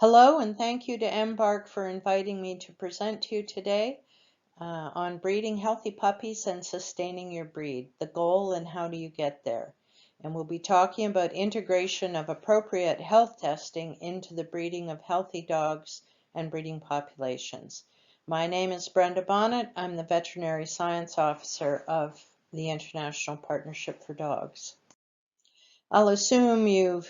Hello, and thank you to Embark for inviting me to present to you today on breeding healthy puppies and sustaining your breed, the goal and how do you get there. And we'll be talking about integration of appropriate health testing into the breeding of healthy dogs and breeding populations. My name is Brenda Bonnett. I'm the Veterinary Science Officer of the International Partnership for Dogs. I'll assume you've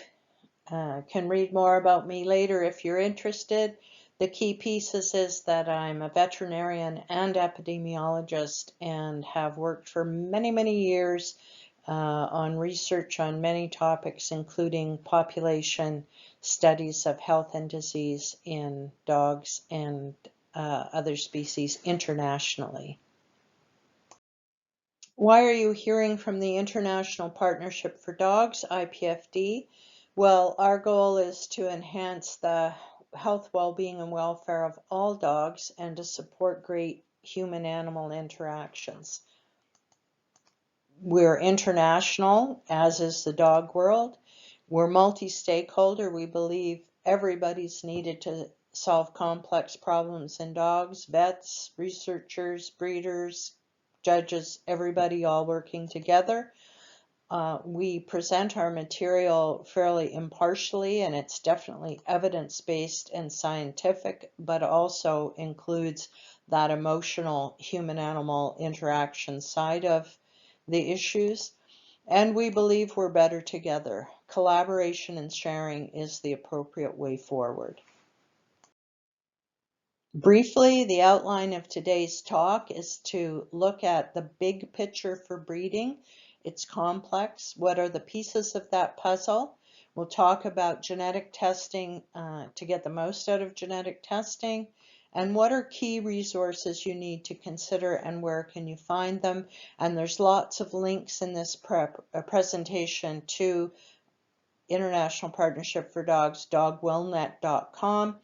can read more about me later if you're interested. The key pieces is that I'm a veterinarian and epidemiologist and have worked for many years on research on many topics, including population studies of health and disease in dogs and other species internationally. Why are you hearing from the International Partnership for Dogs, IPFD? Well, our goal is to enhance the health, well-being, and welfare of all dogs and to support great human-animal interactions. We're international, as is the dog world. We're multi-stakeholder. We believe everybody's needed to solve complex problems in dogs, vets, researchers, breeders, judges, everybody all working together. We present our material fairly impartially, and it's definitely evidence-based and scientific, but also includes that emotional human-animal interaction side of the issues. And we believe we're better together. Collaboration and sharing is the appropriate way forward. Briefly, the outline of today's talk is to look at the big picture for breeding. It's complex. What are the pieces of that puzzle? We'll talk about genetic testing to get the most out of genetic testing, and what are key resources you need to consider and where can you find them. And there's lots of links in this presentation to International Partnership for Dogs, dogwellnet.com.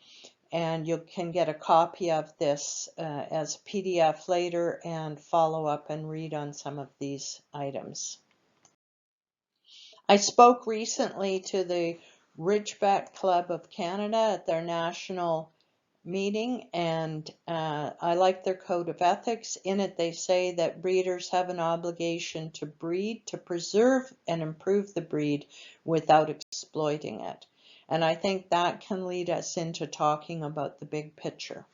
And you can get a copy of this as a PDF later and follow up and read on some of these items. I spoke recently to the Ridgeback Club of Canada at their national meeting, and I like their code of ethics. In it they say that breeders have an obligation to breed, to preserve and improve the breed without exploiting it. And I think that can lead us into talking about the big picture.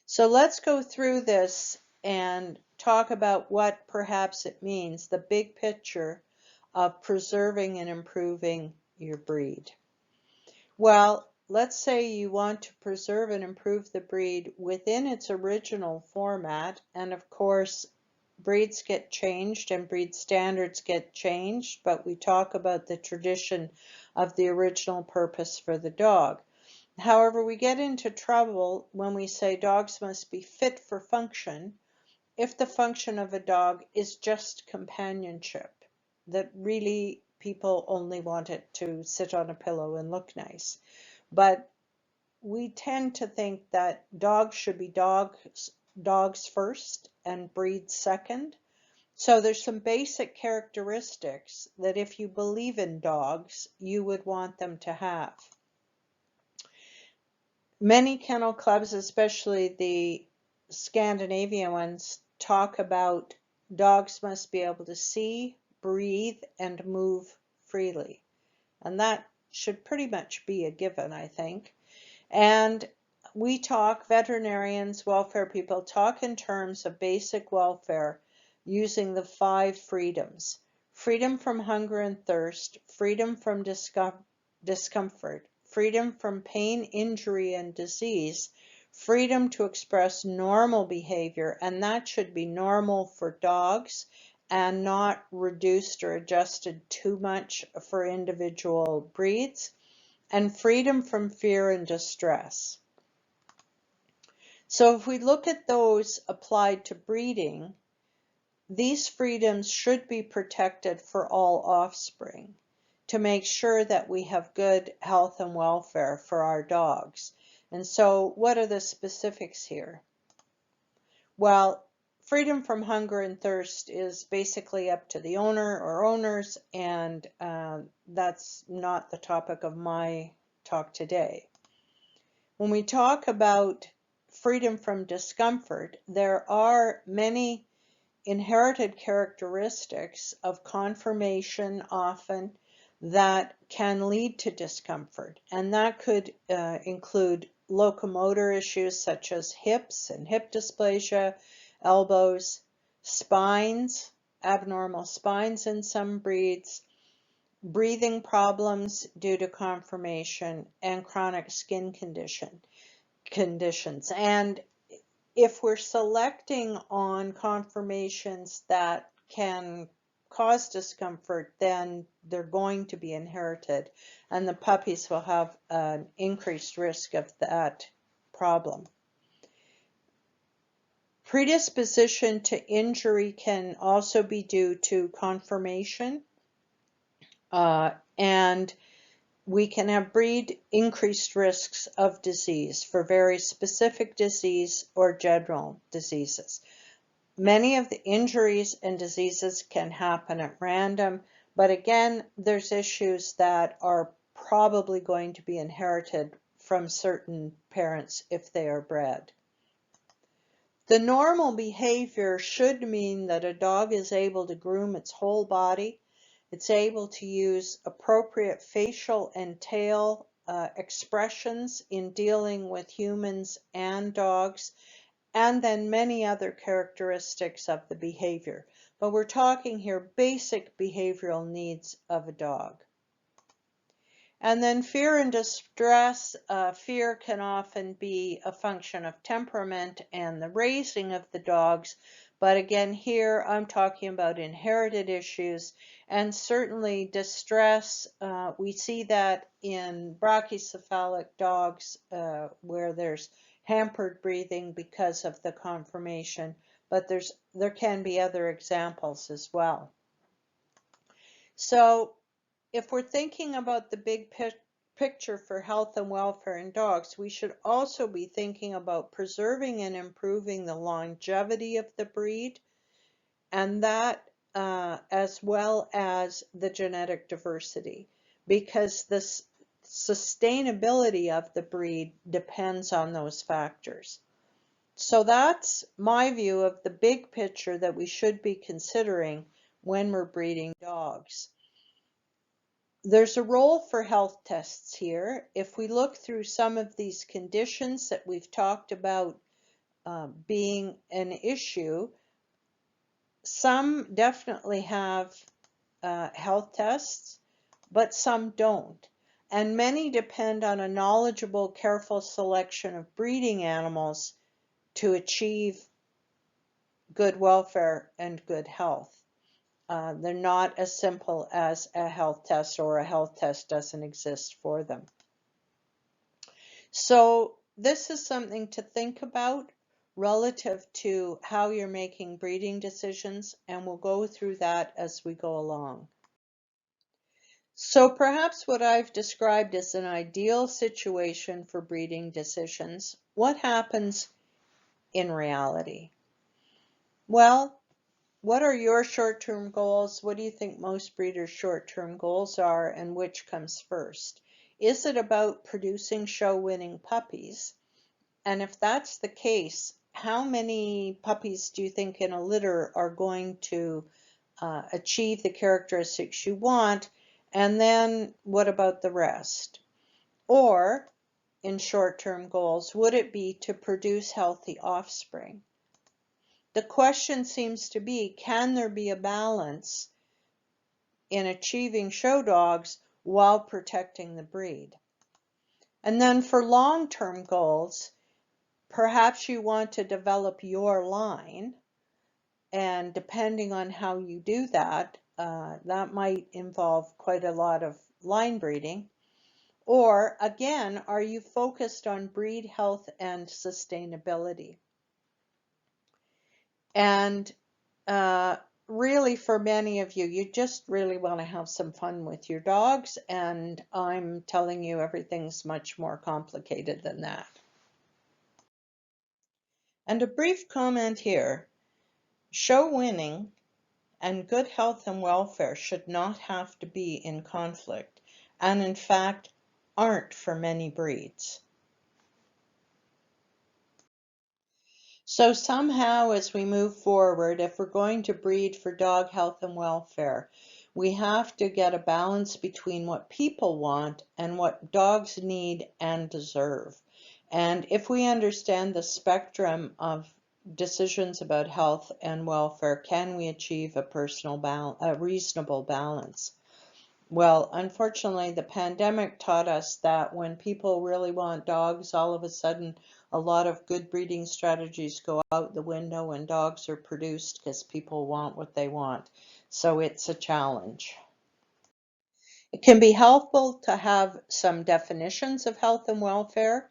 So let's go through this and talk about what perhaps it means, the big picture of preserving and improving your breed. Well, let's say you want to preserve and improve the breed within its original format, and of course breeds get changed and breed standards get changed, but we talk about the tradition of the original purpose for the dog. However, we get into trouble when we say dogs must be fit for function if the function of a dog is just companionship, that really people only want it to sit on a pillow and look nice. But we tend to think that dogs should be dogs first and breed second. So there's some basic characteristics that if you believe in dogs, you would want them to have. Many kennel clubs, especially the Scandinavian ones, talk about dogs must be able to see, breathe, and move freely. And that should pretty much be a given, I think. And we talk, veterinarians, welfare people, talk in terms of basic welfare using the 5 freedoms. Freedom from hunger and thirst, freedom from discomfort, freedom from pain, injury, and disease, freedom to express normal behavior, and that should be normal for dogs and not reduced or adjusted too much for individual breeds, and freedom from fear and distress. So if we look at those applied to breeding, these freedoms should be protected for all offspring to make sure that we have good health and welfare for our dogs. And so what are the specifics here? Well, freedom from hunger and thirst is basically up to the owner or owners, and that's not the topic of my talk today. When we talk about freedom from discomfort, there are many inherited characteristics of conformation often that can lead to discomfort, and that could include locomotor issues such as hips and hip dysplasia, elbows, spines, abnormal spines in some breeds, breathing problems due to conformation, and chronic skin conditions. And if we're selecting on conformations that can cause discomfort, then they're going to be inherited, and the puppies will have an increased risk of that problem. Predisposition to injury can also be due to conformation, and we can have breed increased risks of disease for very specific disease or general diseases. Many of the injuries and diseases can happen at random, but again, there's issues that are probably going to be inherited from certain parents if they are bred. The normal behavior should mean that a dog is able to groom its whole body. It's able to use appropriate facial and tail expressions in dealing with humans and dogs, and then many other characteristics of the behavior. But we're talking here basic behavioral needs of a dog. And then fear and distress. Fear can often be a function of temperament and the raising of the dogs. But again, here I'm talking about inherited issues, and certainly distress. We see that in brachycephalic dogs where there's hampered breathing because of the conformation, but there can be other examples as well. So if we're thinking about the big picture for health and welfare in dogs, we should also be thinking about preserving and improving the longevity of the breed, and that as well as the genetic diversity, because the sustainability of the breed depends on those factors. So that's my view of the big picture that we should be considering when we're breeding dogs. There's a role for health tests here. If we look through some of these conditions that we've talked about being an issue, some definitely have health tests, but some don't. And many depend on a knowledgeable, careful selection of breeding animals to achieve good welfare and good health. They're not as simple as a health test, or a health test doesn't exist for them. So this is something to think about relative to how you're making breeding decisions, and we'll go through that as we go along. So perhaps what I've described as an ideal situation for breeding decisions, what happens in reality? Well, what are your short-term goals? What do you think most breeders' short-term goals are, and which comes first? Is it about producing show-winning puppies? And if that's the case, how many puppies do you think in a litter are going to achieve the characteristics you want? And then what about the rest? Or, in short-term goals, would it be to produce healthy offspring? The question seems to be, can there be a balance in achieving show dogs while protecting the breed? And then for long-term goals, perhaps you want to develop your line, and depending on how you do that, that might involve quite a lot of line breeding. Or again, are you focused on breed health and sustainability? And really, for many of you, you just really want to have some fun with your dogs, and I'm telling you everything's much more complicated than that. And a brief comment here. Show winning and good health and welfare should not have to be in conflict, and in fact aren't for many breeds. So somehow as we move forward, if we're going to breed for dog health and welfare, we have to get a balance between what people want and what dogs need and deserve. And if we understand the spectrum of decisions about health and welfare, can we achieve a reasonable balance? Well, unfortunately, the pandemic taught us that when people really want dogs, all of a sudden a lot of good breeding strategies go out the window and dogs are produced because people want what they want. So it's a challenge. It can be helpful to have some definitions of health and welfare.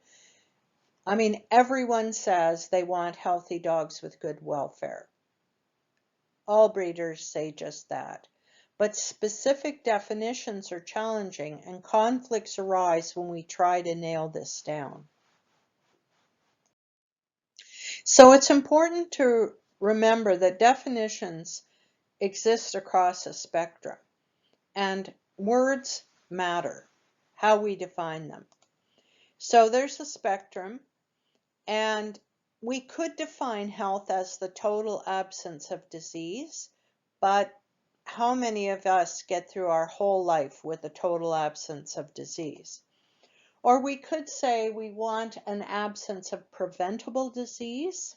I mean, everyone says they want healthy dogs with good welfare. All breeders say just that. But specific definitions are challenging and conflicts arise when we try to nail this down. So it's important to remember that definitions exist across a spectrum and words matter, how we define them. So there's a spectrum, and we could define health as the total absence of disease, but how many of us get through our whole life with a total absence of disease? Or we could say we want an absence of preventable disease,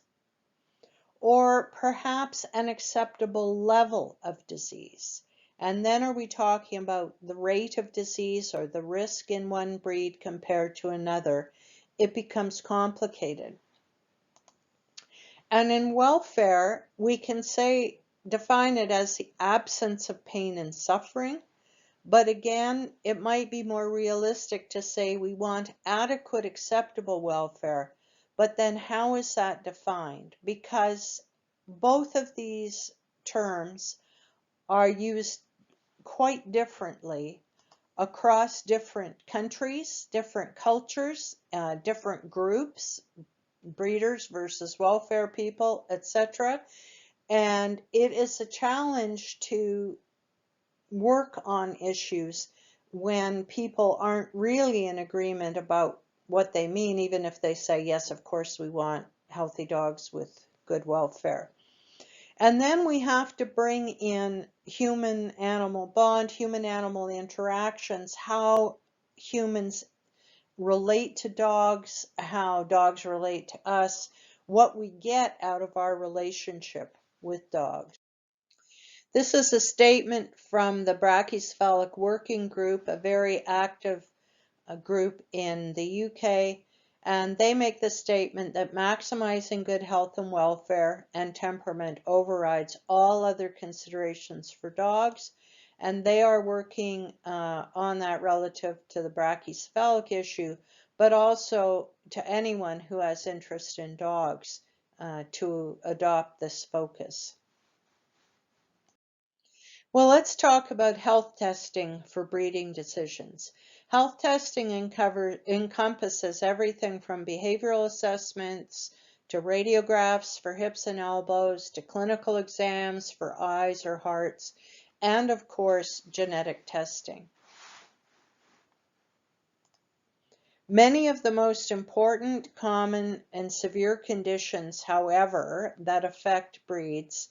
or perhaps an acceptable level of disease. And then are we talking about the rate of disease or the risk in one breed compared to another? It becomes complicated. And in welfare, we can define it as the absence of pain and suffering. But again, it might be more realistic to say we want adequate, acceptable welfare. But then how is that defined? Because both of these terms are used quite differently across different countries, different cultures, different groups, breeders versus welfare people, etc. And it is a challenge to work on issues when people aren't really in agreement about what they mean, even if they say, yes, of course we want healthy dogs with good welfare. And then we have to bring in human-animal bond, human-animal interactions, how humans relate to dogs, how dogs relate to us, what we get out of our relationship with dogs. This is a statement from the Brachycephalic Working Group, a very active group in the UK, and they make the statement that maximizing good health and welfare and temperament overrides all other considerations for dogs, and they are working on that relative to the brachycephalic issue, but also to anyone who has interest in dogs to adopt this focus. Well, let's talk about health testing for breeding decisions. Health testing encompasses everything from behavioral assessments to radiographs for hips and elbows to clinical exams for eyes or hearts, and of course, genetic testing. Many of the most important, common, and severe conditions, however, that affect breeds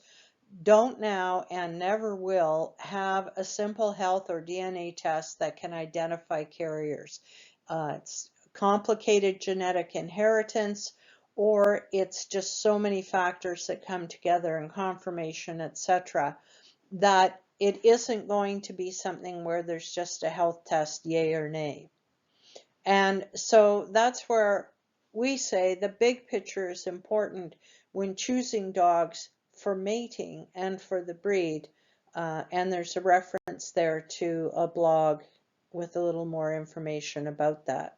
don't now and never will have a simple health or DNA test that can identify carriers. It's complicated genetic inheritance, or it's just so many factors that come together in conformation, etc., that it isn't going to be something where there's just a health test, yay or nay. And so that's where we say the big picture is important when choosing dogs for mating and for the breed. And there's a reference there to a blog with a little more information about that.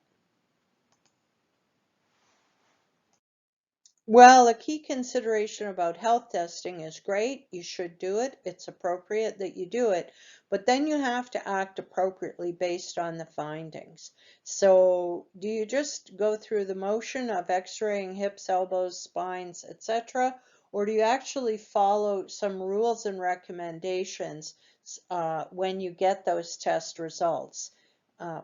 Well, a key consideration about health testing is great. You should do it. It's appropriate that you do it. But then you have to act appropriately based on the findings. So do you just go through the motion of x-raying hips, elbows, spines, etc.? or do you actually follow some rules and recommendations when you get those test results?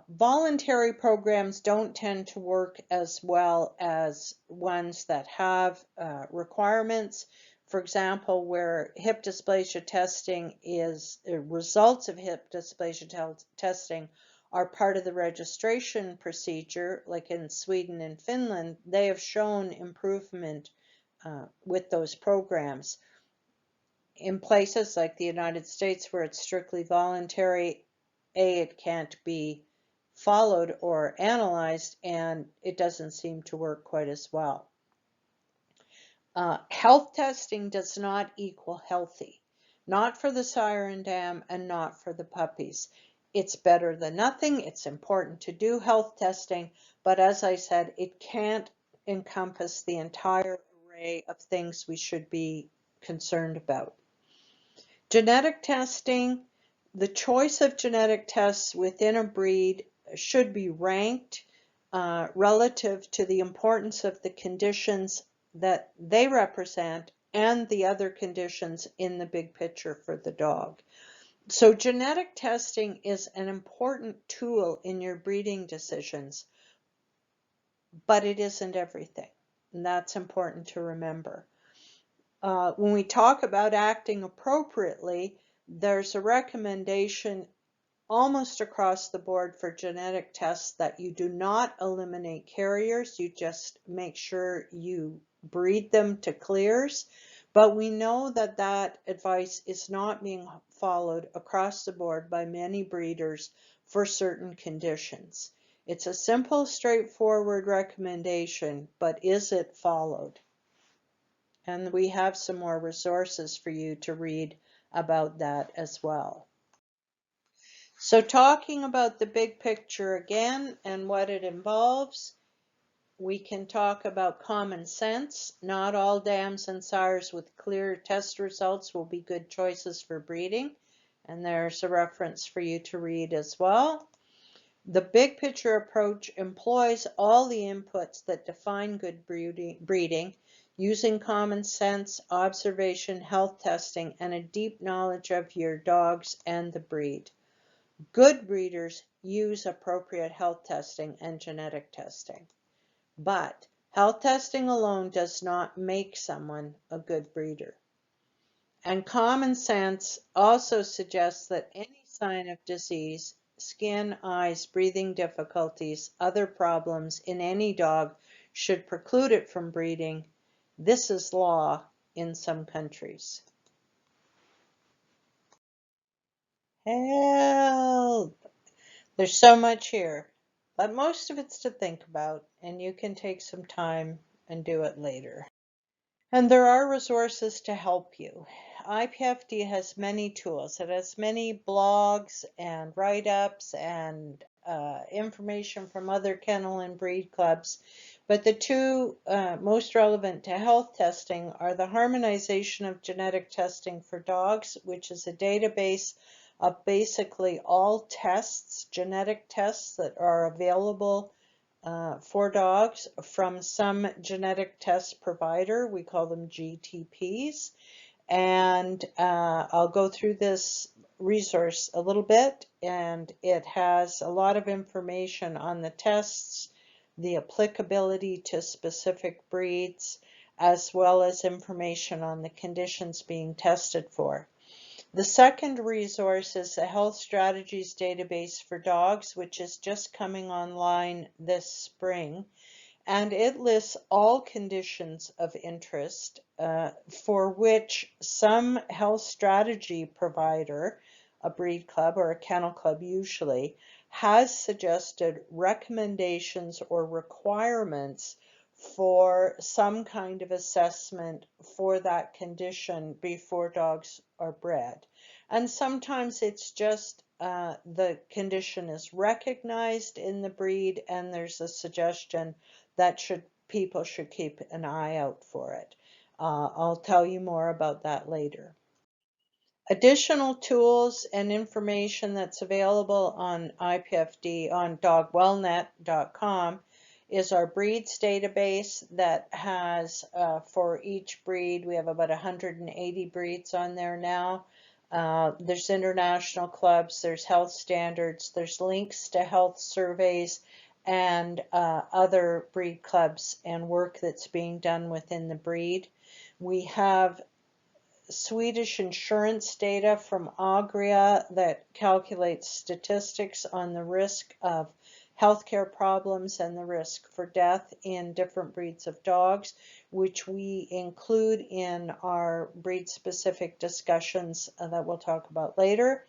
Voluntary programs don't tend to work as well as ones that have requirements. For example, where hip dysplasia testing is, results of hip dysplasia testing are part of the registration procedure, like in Sweden and Finland, they have shown improvement with those programs. In places like the United States where it's strictly voluntary, it can't be followed or analyzed, and it doesn't seem to work quite as well. Health testing does not equal healthy, not for the sire and dam and not for the puppies. It's better than nothing. It's important to do health testing, but as I said, it can't encompass the entire array of things we should be concerned about. Genetic testing, the choice of genetic tests within a breed should be ranked relative to the importance of the conditions that they represent and the other conditions in the big picture for the dog. So genetic testing is an important tool in your breeding decisions, but it isn't everything. And that's important to remember. When we talk about acting appropriately, there's a recommendation almost across the board for genetic tests that you do not eliminate carriers. You just make sure you breed them to clears. But we know that that advice is not being followed across the board by many breeders for certain conditions. It's a simple, straightforward recommendation, but is it followed? And we have some more resources for you to read about that as well. So talking about the big picture again and what it involves, we can talk about common sense. Not all dams and sires with clear test results will be good choices for breeding. And there's a reference for you to read as well. The big picture approach employs all the inputs that define good breeding, using common sense, observation, health testing, and a deep knowledge of your dogs and the breed. Good breeders use appropriate health testing and genetic testing, but health testing alone does not make someone a good breeder. And common sense also suggests that any sign of disease, skin, eyes, breathing difficulties, other problems in any dog should preclude it from breeding. This is law in some countries. Help! There's so much here, but most of it's to think about, and you can take some time and do it later. And there are resources to help you. IPFD has many tools. It has many blogs and write-ups and information from other kennel and breed clubs. But the two most relevant to health testing are the harmonization of genetic testing for dogs, which is a database of basically all tests, genetic tests that are available for dogs from some genetic test provider. We call them GTPs. And I'll go through this resource a little bit, and it has a lot of information on the tests, the applicability to specific breeds, as well as information on the conditions being tested for. The second resource is the Health Strategies Database for Dogs, which is just coming online this spring, and it lists all conditions of interest for which some health strategy provider, a breed club or a kennel club usually, has suggested recommendations or requirements for some kind of assessment for that condition before dogs are bred. And sometimes it's just the condition is recognized in the breed and there's a suggestion that people should keep an eye out for it. I'll tell you more about that later. Additional tools and information that's available on IPFD on dogwellnet.com is our breeds database that has, for each breed, we have about 180 breeds on there now. There's international clubs, there's health standards, there's links to health surveys and other breed clubs and work that's being done within the breed. We have Swedish insurance data from Agria that calculates statistics on the risk of healthcare problems and the risk for death in different breeds of dogs, which we include in our breed-specific discussions that we'll talk about later.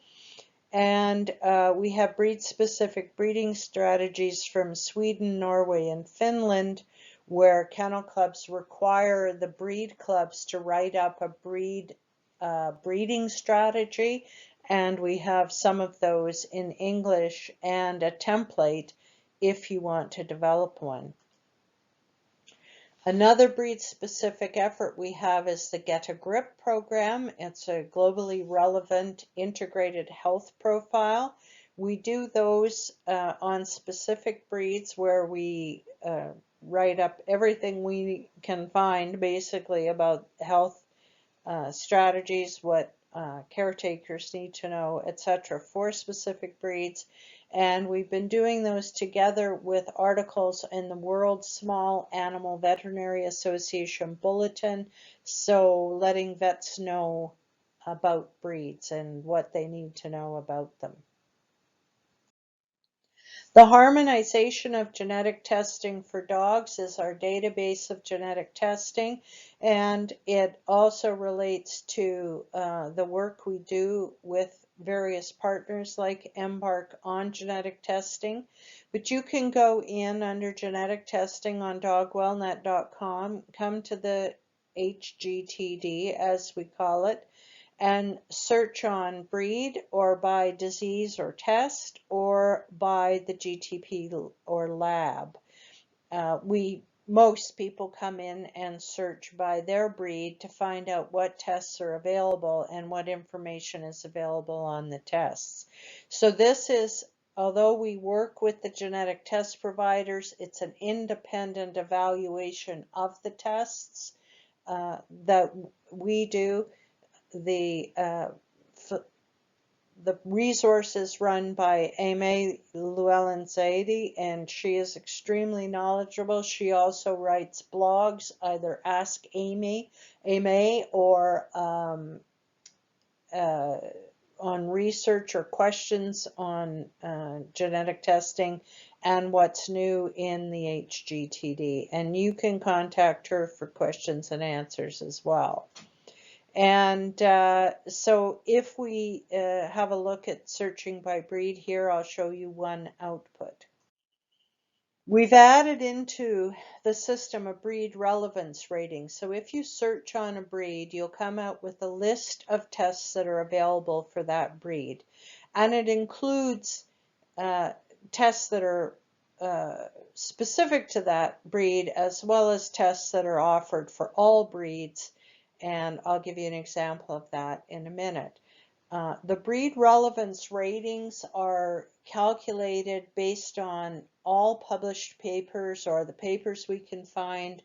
And we have breed-specific breeding strategies from Sweden, Norway, and Finland, where kennel clubs require the breed clubs to write up a breeding strategy, and we have some of those in English and a template if you want to develop one. Another breed-specific effort we have is the Get a Grip program. It's a globally relevant integrated health profile. We do those on specific breeds where we write up everything we can find basically about health strategies, what caretakers need to know, etc. for specific breeds. And we've been doing those together with articles in the World Small Animal Veterinary Association Bulletin, so letting vets know about breeds and what they need to know about them. The harmonization of genetic testing for dogs is our database of genetic testing, and it also relates to the work we do with various partners like Embark on genetic testing. But you can go in under genetic testing on dogwellnet.com, come to the HGTD as we call it, and search on breed or by disease or test or by the GTP or lab. Most people come in and search by their breed to find out what tests are available and what information is available on the tests. So this is, although we work with the genetic test providers, it's an independent evaluation of the tests that we do. The resources run by Aimee Llewellyn-Zadie, and she is extremely knowledgeable. She also writes blogs, either Ask Aimee or on research or questions on genetic testing and what's new in the HGTD. And you can contact her for questions and answers as well. And so if we have a look at searching by breed here, I'll show you one output. We've added into the system a breed relevance rating. So if you search on a breed, you'll come out with a list of tests that are available for that breed. And it includes tests that are specific to that breed, as well as tests that are offered for all breeds. And I'll give you an example of that in a minute. The breed relevance ratings are calculated based on all published papers or the papers we can find,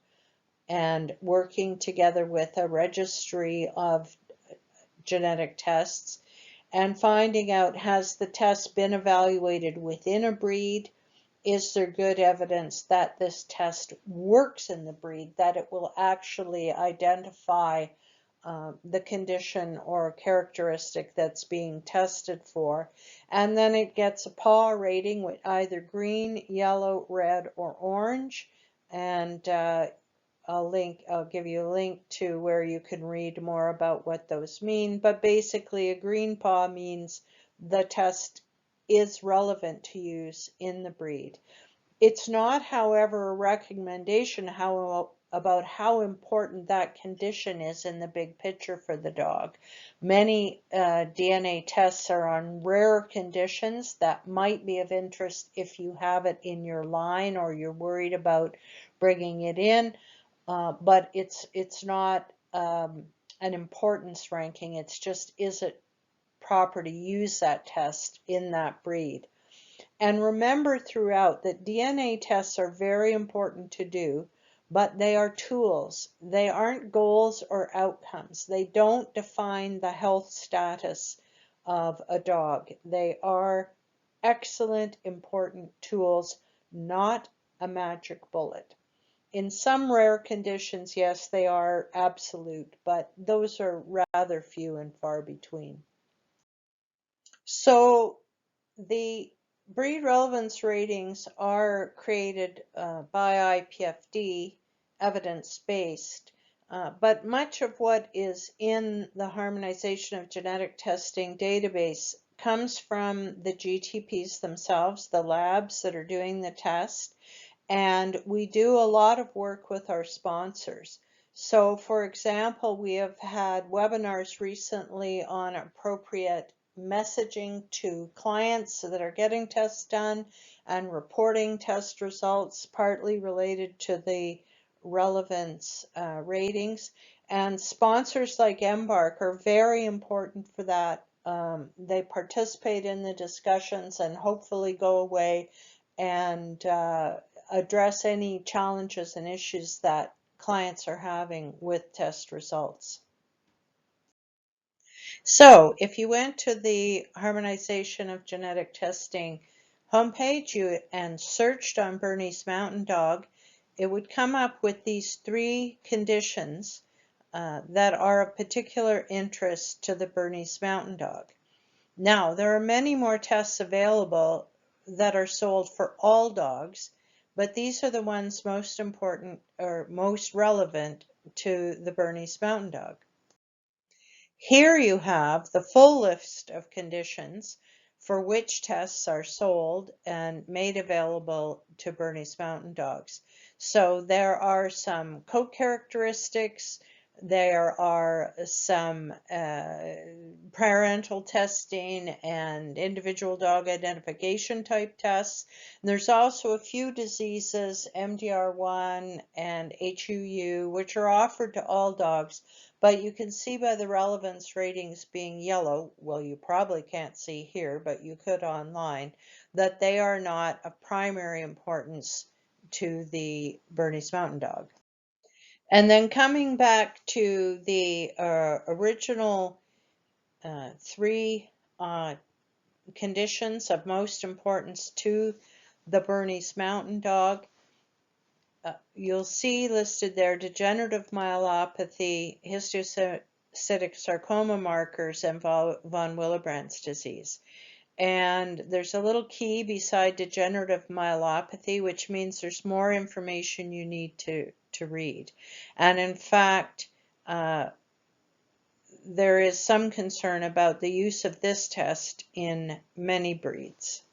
and working together with a registry of genetic tests and finding out, has the test been evaluated within a breed? Is there good evidence that this test works in the breed, that it will actually identify the condition or characteristic that's being tested for? And then it gets a paw rating with either green, yellow, red, or orange. And I'll give you a link to where you can read more about what those mean. But basically, a green paw means the test is relevant to use in the breed. It's not, however, a recommendation about how important that condition is in the big picture for the dog. Many DNA tests are on rare conditions that might be of interest if you have it in your line or you're worried about bringing it in, but it's not an importance ranking. It's just, is it proper to use that test in that breed? And remember throughout that DNA tests are very important to do, but they are tools. They aren't goals or outcomes. They don't define the health status of a dog. They are excellent, important tools, not a magic bullet. In some rare conditions, yes, they are absolute, but those are rather few and far between. So the breed relevance ratings are created by IPFD, evidence-based, but much of what is in the Harmonization of Genetic Testing database comes from the GTPs themselves, the labs that are doing the test, and we do a lot of work with our sponsors. So, for example, we have had webinars recently on appropriate messaging to clients that are getting tests done and reporting test results, partly related to the relevance ratings. And sponsors like Embark are very important for that. They participate in the discussions and hopefully go away and address any challenges and issues that clients are having with test results. So if you went to the Harmonization of Genetic Testing homepage and searched on Bernese Mountain Dog, it would come up with these 3 conditions that are of particular interest to the Bernese Mountain Dog. Now, there are many more tests available that are sold for all dogs, but these are the ones most important or most relevant to the Bernese Mountain Dog. Here you have the full list of conditions for which tests are sold and made available to Bernese Mountain Dogs. So there are some coat characteristics, there are some parental testing and individual dog identification type tests. There's also a few diseases, MDR1 and HUU, which are offered to all dogs. But you can see by the relevance ratings being yellow, well, you probably can't see here, but you could online, that they are not of primary importance to the Bernese Mountain Dog. And then coming back to the original 3 conditions of most importance to the Bernese Mountain Dog, you'll see listed there degenerative myelopathy, histiocytic sarcoma markers, and von Willebrand's disease. And there's a little key beside degenerative myelopathy, which means there's more information you need to read. And in fact, there is some concern about the use of this test in many breeds.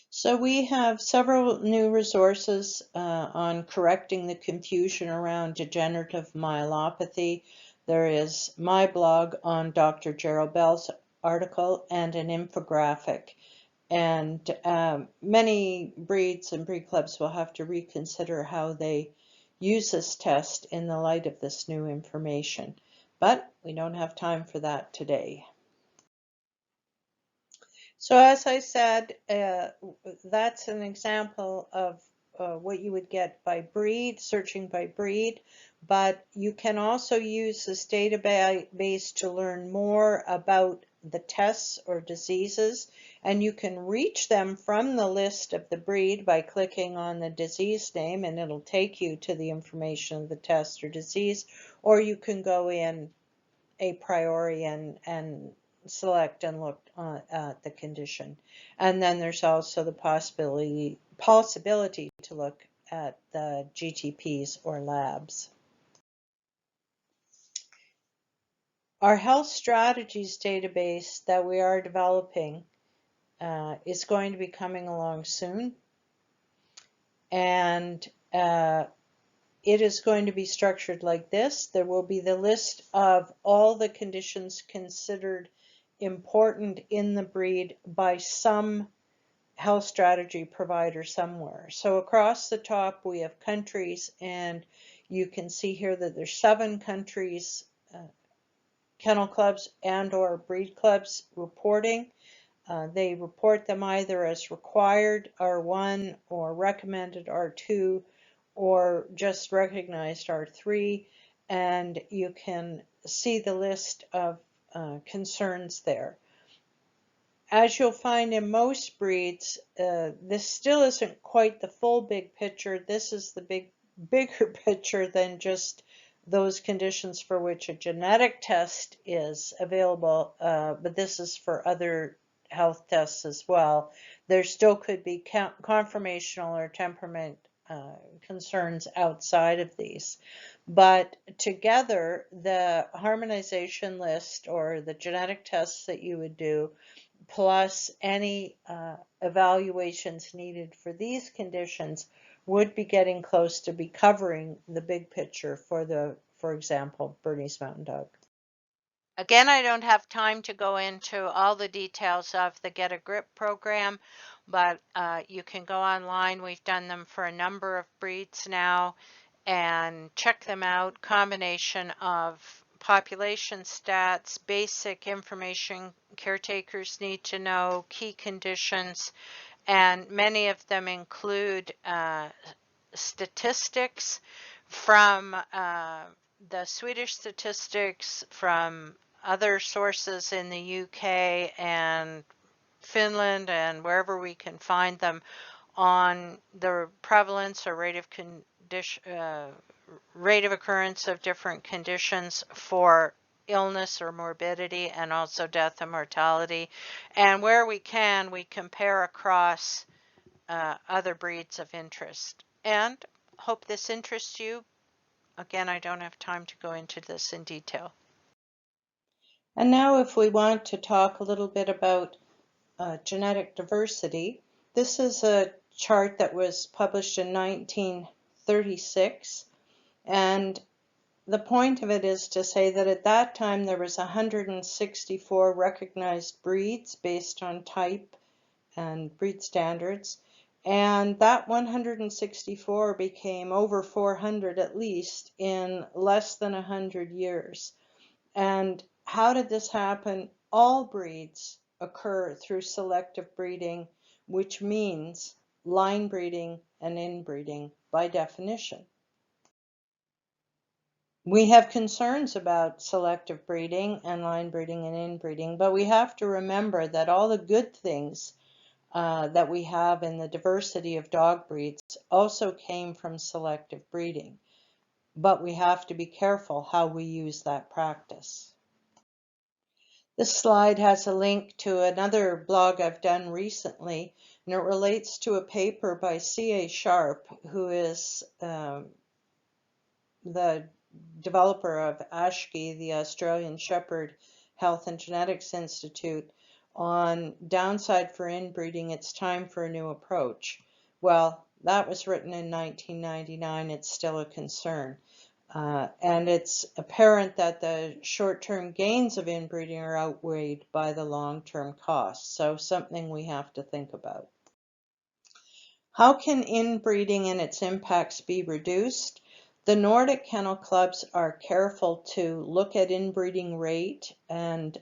So we have several new resources on correcting the confusion around degenerative myelopathy. There is my blog on Dr. Gerald Bell's article and an infographic. And many breeds and breed clubs will have to reconsider how they use this test in the light of this new information. But we don't have time for that today. So as I said, that's an example of what you would get by breed, searching by breed, but you can also use this database to learn more about the tests or diseases, and you can reach them from the list of the breed by clicking on the disease name, and it'll take you to the information of the test or disease, or you can go in a priori and select and look at the condition. And then there's also the possibility to look at the GTPs or labs. Our health strategies database that we are developing is going to be coming along soon. And it is going to be structured like this. There will be the list of all the conditions considered important in the breed by some health strategy provider somewhere. So across the top we have countries, and you can see here that there's 7 countries, kennel clubs and or breed clubs reporting. They report them either as required R1 or recommended R2 or just recognized R3, and you can see the list of concerns there. As you'll find in most breeds, this still isn't quite the full big picture. This is the bigger picture than just those conditions for which a genetic test is available, but this is for other health tests as well. There still could be conformational or temperament concerns outside of these. But together, the harmonization list or the genetic tests that you would do plus any evaluations needed for these conditions would be getting close to be covering the big picture for example, Bernese Mountain Dog. Again, I don't have time to go into all the details of the Get a Grip program, but you can go online. We've done them for a number of breeds now and check them out. Combination of population stats, basic information caretakers need to know, key conditions, and many of them include statistics from the Swedish statistics, from other sources in the UK and Finland and wherever we can find them on the prevalence or rate of occurrence of different conditions for illness or morbidity, and also death and mortality. And where we can, we compare across other breeds of interest. And hope this interests you. Again, I don't have time to go into this in detail. And now if we want to talk a little bit about genetic diversity, this is a chart that was published in 1936, and the point of it is to say that at that time there was 164 recognized breeds based on type and breed standards, and that 164 became over 400 at least in less than 100 years. And how did this happen? All breeds occur through selective breeding, which means line breeding and inbreeding by definition. We have concerns about selective breeding and line breeding and inbreeding, but we have to remember that all the good things that we have in the diversity of dog breeds also came from selective breeding. But we have to be careful how we use that practice. This slide has a link to another blog I've done recently, and it relates to a paper by C.A. Sharp, who is the developer of ASHGI, the Australian Shepherd Health and Genetics Institute, on downside for inbreeding, it's time for a new approach. Well, that was written in 1999. It's still a concern. And it's apparent that the short-term gains of inbreeding are outweighed by the long-term costs, so something we have to think about. How can inbreeding and its impacts be reduced? The Nordic kennel clubs are careful to look at inbreeding rate and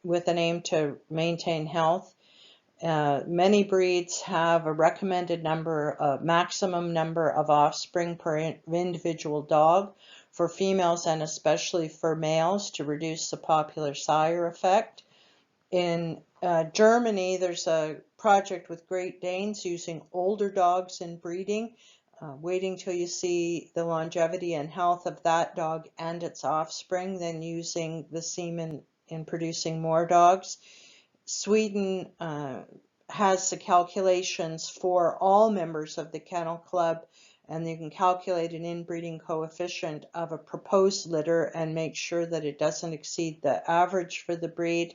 with an aim to maintain health. Many breeds have a recommended maximum number of offspring per individual dog for females and especially for males to reduce the popular sire effect. In Germany, there's a project with Great Danes using older dogs in breeding, waiting till you see the longevity and health of that dog and its offspring, then using the semen in producing more dogs. Sweden has the calculations for all members of the kennel club, and you can calculate an inbreeding coefficient of a proposed litter and make sure that it doesn't exceed the average for the breed.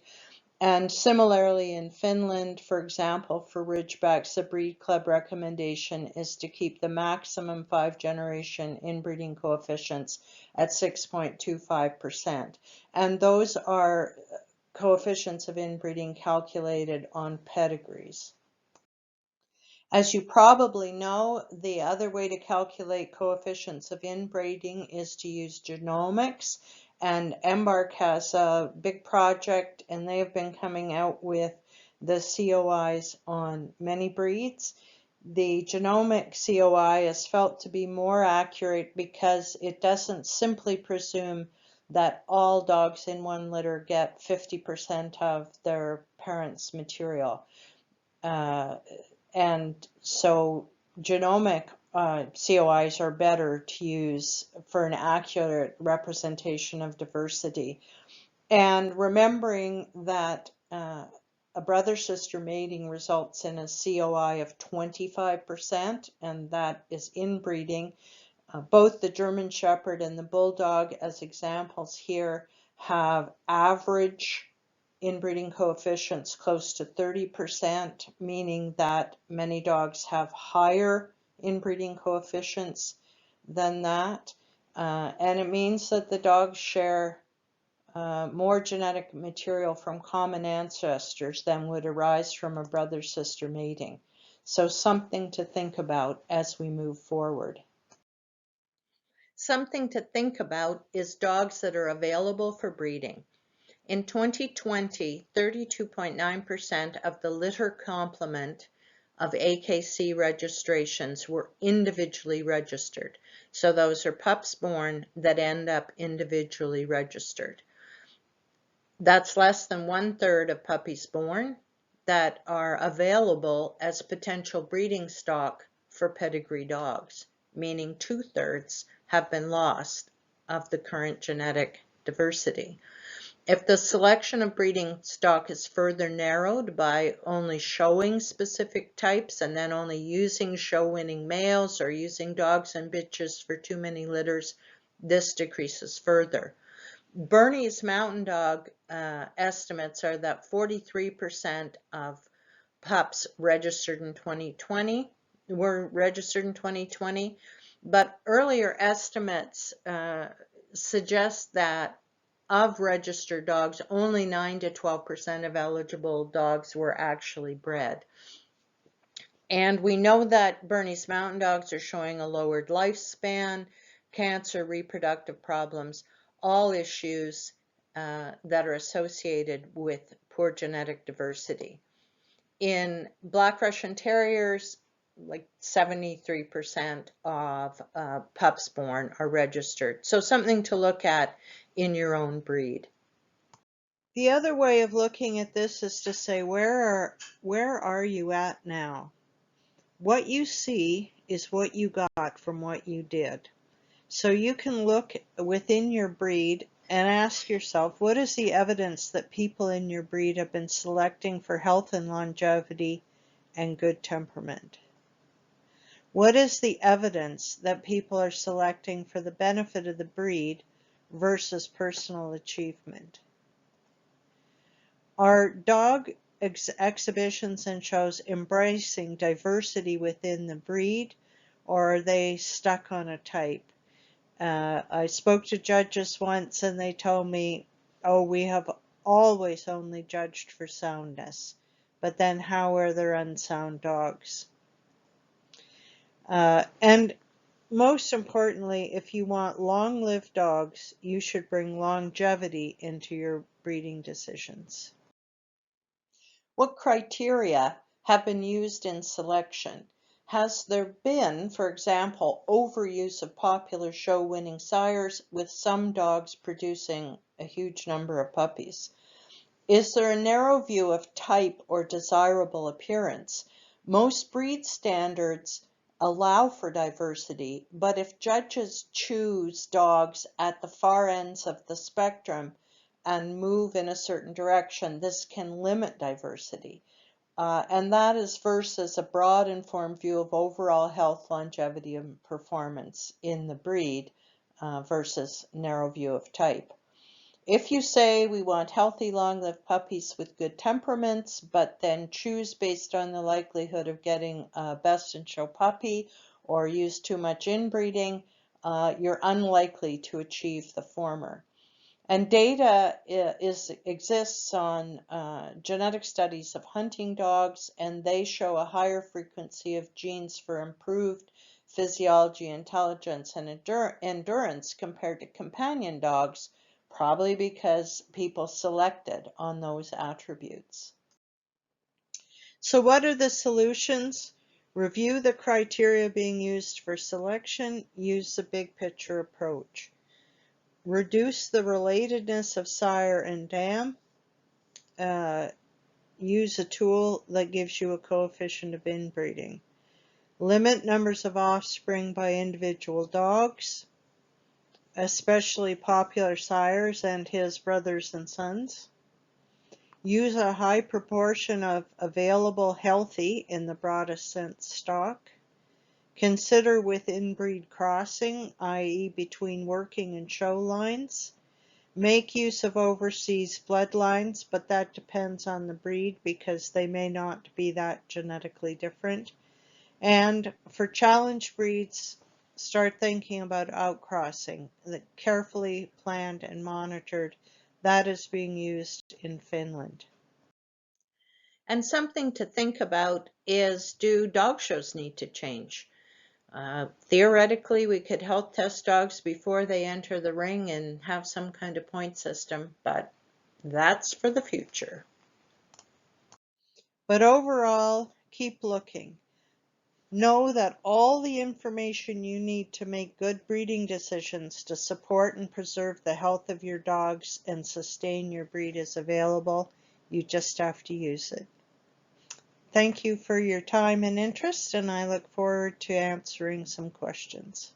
And similarly in Finland, for example, for Ridgebacks, the breed club recommendation is to keep the maximum 5-generation inbreeding coefficients at 6.25%. And those are coefficients of inbreeding calculated on pedigrees. As you probably know, the other way to calculate coefficients of inbreeding is to use genomics, and Embark has a big project, and they have been coming out with the COIs on many breeds. The genomic COI is felt to be more accurate because it doesn't simply presume that all dogs in one litter get 50% of their parents' material. And so genomic COIs are better to use for an accurate representation of diversity. And remembering that a brother-sister mating results in a COI of 25%, and that is inbreeding. Both the German Shepherd and the Bulldog, as examples here, have average inbreeding coefficients close to 30%, meaning that many dogs have higher inbreeding coefficients than that. And it means that the dogs share more genetic material from common ancestors than would arise from a brother-sister mating. So something to think about as we move forward. Something to think about is dogs that are available for breeding. In 2020, 32.9% of the litter complement of AKC registrations were individually registered. So those are pups born that end up individually registered. That's less than 1/3 of puppies born that are available as potential breeding stock for pedigree dogs, meaning 2/3 have been lost of the current genetic diversity. If the selection of breeding stock is further narrowed by only showing specific types and then only using show-winning males or using dogs and bitches for too many litters, this decreases further. Bernese Mountain Dog estimates are that 43% of pups registered in 2020 were registered in 2020, but earlier estimates suggest that of registered dogs, only 9 to 12% of eligible dogs were actually bred. And we know that Bernese Mountain Dogs are showing a lowered lifespan, cancer, reproductive problems, all issues that are associated with poor genetic diversity. In Black Russian Terriers, like 73% of pups born are registered. So something to look at in your own breed. The other way of looking at this is to say, where are you at now? What you see is what you got from what you did. So you can look within your breed and ask yourself, what is the evidence that people in your breed have been selecting for health and longevity and good temperament? What is the evidence that people are selecting for the benefit of the breed versus personal achievement? Are dog exhibitions and shows embracing diversity within the breed, or are they stuck on a type? I spoke to judges once and they told me, oh, we have always only judged for soundness, but then how are there unsound dogs? And most importantly, if you want long-lived dogs, you should bring longevity into your breeding decisions. What criteria have been used in selection? Has there been, for example, overuse of popular show-winning sires with some dogs producing a huge number of puppies? Is there a narrow view of type or desirable appearance? Most breed standards allow for diversity, but if judges choose dogs at the far ends of the spectrum and move in a certain direction, this can limit diversity. And that is versus a broad informed view of overall health, longevity, and performance in the breed versus narrow view of type. If you say we want healthy, long-lived puppies with good temperaments, but then choose based on the likelihood of getting a best in show puppy or use too much inbreeding, you're unlikely to achieve the former. And data exists on genetic studies of hunting dogs, and they show a higher frequency of genes for improved physiology, intelligence, and endurance compared to companion dogs, probably because people selected on those attributes. So what are the solutions? Review the criteria being used for selection. Use the big picture approach. Reduce the relatedness of sire and dam. Use a tool that gives you a coefficient of inbreeding. Limit numbers of offspring by individual dogs, especially popular sires and his brothers and sons. Use a high proportion of available healthy in the broadest sense stock. Consider with inbreed crossing, i.e. between working and show lines. Make use of overseas bloodlines, but that depends on the breed because they may not be that genetically different. And for challenge breeds, start thinking about outcrossing, carefully planned and monitored. That is being used in Finland. And something to think about is, do dog shows need to change? Theoretically, we could health test dogs before they enter the ring and have some kind of point system, but that's for the future. But overall, keep looking. Know that all the information you need to make good breeding decisions to support and preserve the health of your dogs and sustain your breed is available. You just have to use it. Thank you for your time and interest, and I look forward to answering some questions.